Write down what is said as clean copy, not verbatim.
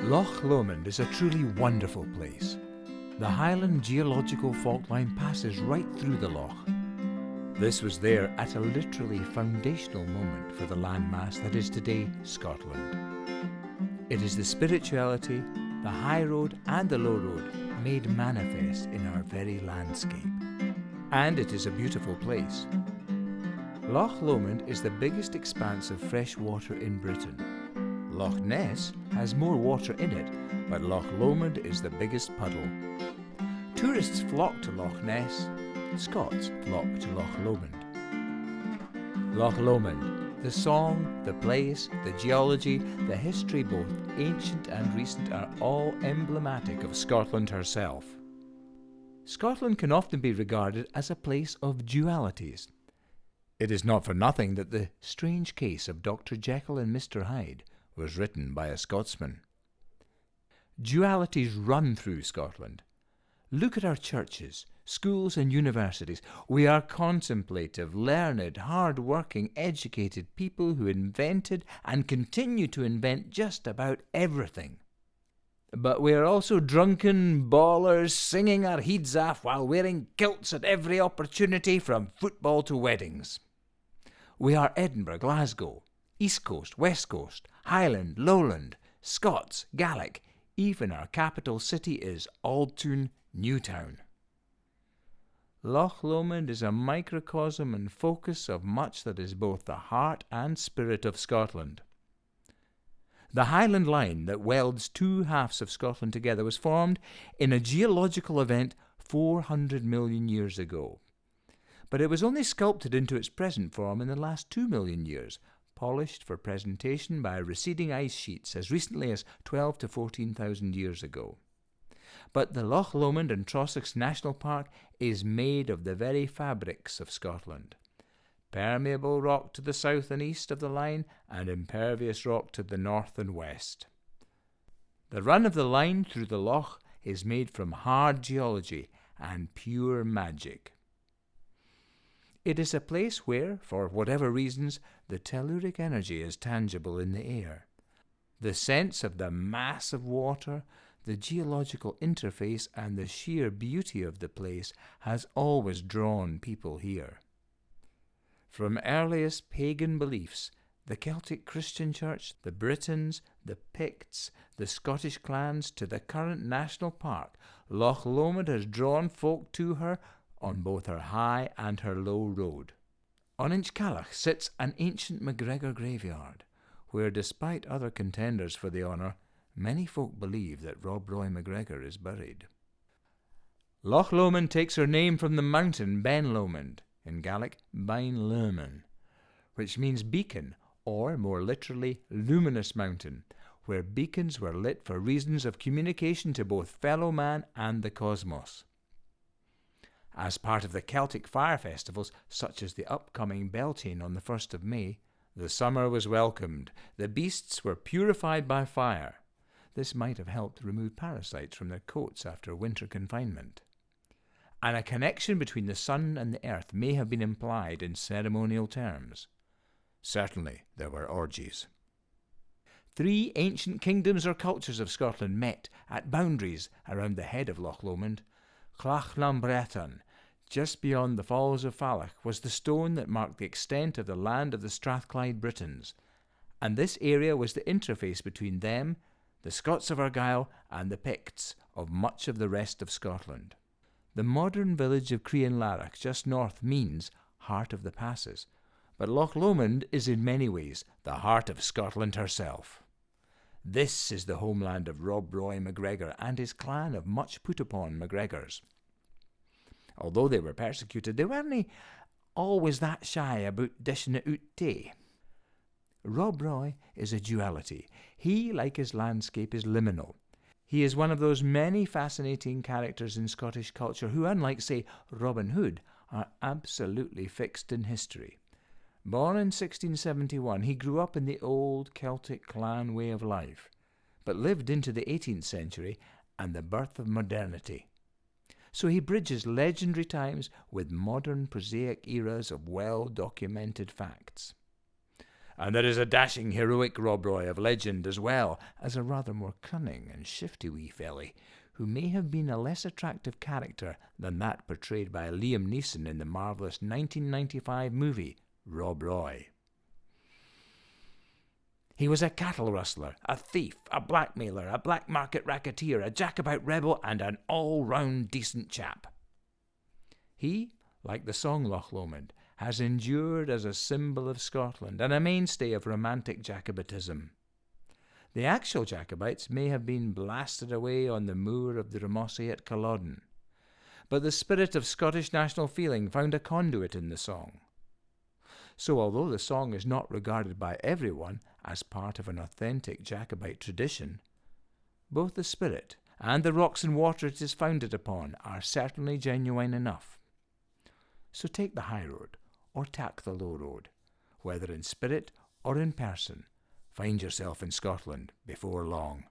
Loch Lomond is a truly wonderful place. The Highland geological fault line passes right through the loch. This was there at a literally foundational moment for the landmass that is today Scotland. It is the spirituality, the high road and the low road made manifest in our very landscape. And it is a beautiful place. Loch Lomond is the biggest expanse of fresh water in Britain. Loch Ness has more water in it, but Loch Lomond is the biggest puddle. Tourists flock to Loch Ness, Scots flock to Loch Lomond. Loch Lomond, the song, the place, the geology, the history both ancient and recent are all emblematic of Scotland herself. Scotland can often be regarded as a place of dualities. It is not for nothing that The Strange Case of Dr. Jekyll and Mr. Hyde was written by a Scotsman. Dualities run through Scotland. Look at our churches, schools and universities. We are contemplative, learned, hard-working, educated people who invented and continue to invent just about everything. But we are also drunken bawlers singing our heads off while wearing kilts at every opportunity from football to weddings. We are Edinburgh, Glasgow, East Coast, West Coast, Highland, Lowland, Scots, Gaelic. Even our capital city is Aldtown, Newtown. Loch Lomond is a microcosm and focus of much that is both the heart and spirit of Scotland. The Highland line that welds two halves of Scotland together was formed in a geological event 400 million years ago. But it was only sculpted into its present form in the last 2 million years, polished for presentation by receding ice sheets as recently as 12 to 14,000 years ago. But the Loch Lomond and Trossachs National Park is made of the very fabrics of Scotland. Permeable rock to the south and east of the line, and impervious rock to the north and west. The run of the line through the loch is made from hard geology and pure magic. It is a place where, for whatever reasons, the telluric energy is tangible in the air. The sense of the mass of water, the geological interface and the sheer beauty of the place has always drawn people here. From earliest pagan beliefs, the Celtic Christian Church, the Britons, the Picts, the Scottish clans, to the current national park, Loch Lomond has drawn folk to her on both her high and her low road. On Inchcallach sits an ancient MacGregor graveyard, where despite other contenders for the honour, many folk believe that Rob Roy MacGregor is buried. Loch Lomond takes her name from the mountain Ben Lomond, in Gaelic Bain Lomond, which means beacon, or more literally luminous mountain, where beacons were lit for reasons of communication to both fellow man and the cosmos. As part of the Celtic fire festivals, such as the upcoming Beltane on the 1st of May, the summer was welcomed. The beasts were purified by fire. This might have helped remove parasites from their coats after winter confinement. And a connection between the sun and the earth may have been implied in ceremonial terms. Certainly there were orgies. 3 ancient kingdoms or cultures of Scotland met at boundaries around the head of Loch Lomond. Loch Lomond, just beyond the Falls of Falach, was the stone that marked the extent of the land of the Strathclyde Britons, and this area was the interface between them, the Scots of Argyll, and the Picts of much of the rest of Scotland. The modern village of Crianlarich, just north, means Heart of the Passes, but Loch Lomond is in many ways the heart of Scotland herself. This is the homeland of Rob Roy MacGregor and his clan of much put-upon MacGregors. Although they were persecuted, they weren't always that shy about dishing it out too. Rob Roy is a duality. He, like his landscape, is liminal. He is one of those many fascinating characters in Scottish culture who, unlike, say, Robin Hood, are absolutely fixed in history. Born in 1671, he grew up in the old Celtic clan way of life, but lived into the 18th century and the birth of modernity. So he bridges legendary times with modern prosaic eras of well-documented facts. And there is a dashing, heroic Rob Roy of legend, as well as a rather more cunning and shifty wee felly, who may have been a less attractive character than that portrayed by Liam Neeson in the marvellous 1995 movie Rob Roy. He was a cattle rustler, a thief, a blackmailer, a black market racketeer, a jackabout rebel, and an all-round decent chap. He, like the song Loch Lomond, has endured as a symbol of Scotland and a mainstay of romantic Jacobitism. The actual Jacobites may have been blasted away on the moor of the Ramossie at Culloden, but the spirit of Scottish national feeling found a conduit in the song. So although the song is not regarded by everyone as part of an authentic Jacobite tradition, both the spirit and the rocks and water it is founded upon are certainly genuine enough. So take the high road or tack the low road, whether in spirit or in person. Find yourself in Scotland before long.